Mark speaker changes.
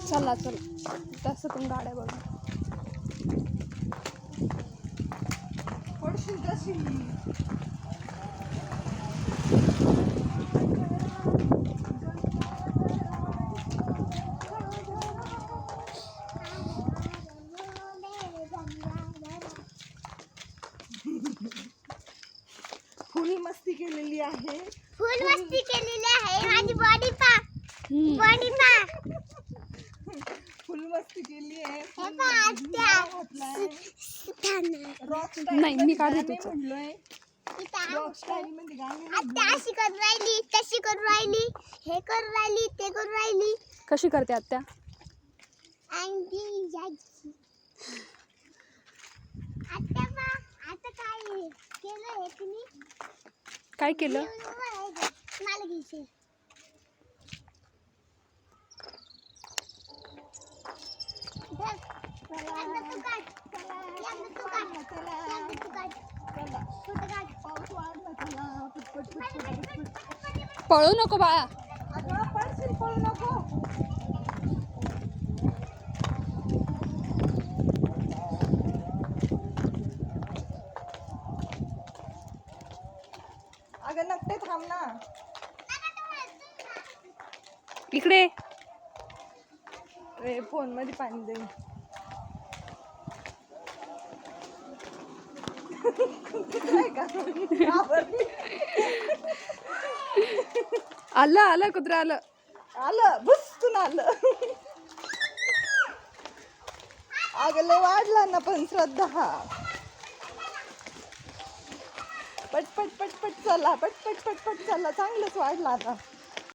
Speaker 1: चला चल तसं पण गाड्या बघा.
Speaker 2: पडशील कशी. फुल मस्ती केलेली आहे.
Speaker 3: फुल मस्ती केलेली आहे. माझी बॉडी पा बॉडी पा
Speaker 2: फुल मस्ती केली आहे.
Speaker 3: हे पा आत्या
Speaker 1: नाही मी काढते तुझं.
Speaker 2: म्हणलोय रॉक स्टाईल मध्ये गाणी
Speaker 3: आत्या अशी करून राहिली, तशी करून राहिली, हे करून राहिली, ते करून राहिली.
Speaker 1: कशी करते आत्या?
Speaker 3: अंगी जायची आत्या पा. आता काय केलं हे तुम्ही?
Speaker 1: काय केलं?
Speaker 3: मला घ्यायचे. तू काढ. तू काढ. फोटो काढ.
Speaker 2: पाऊस वाढला तुला. पटपट पटपट.
Speaker 1: पळू नको बाळा.
Speaker 2: अगं पडशील, पळू नको. अगं नकटे थांब ना.
Speaker 1: इकडे
Speaker 2: फोन मध्ये पाणी दे. काय का
Speaker 1: आलं आलं कुत्रा आलं.
Speaker 2: आलं भुसकून आलं. अगं लय वाढला ना पण श्रद्धा. पटपट पटपट चला. पटपट पटपट चला. चांगलंच वाढला आता.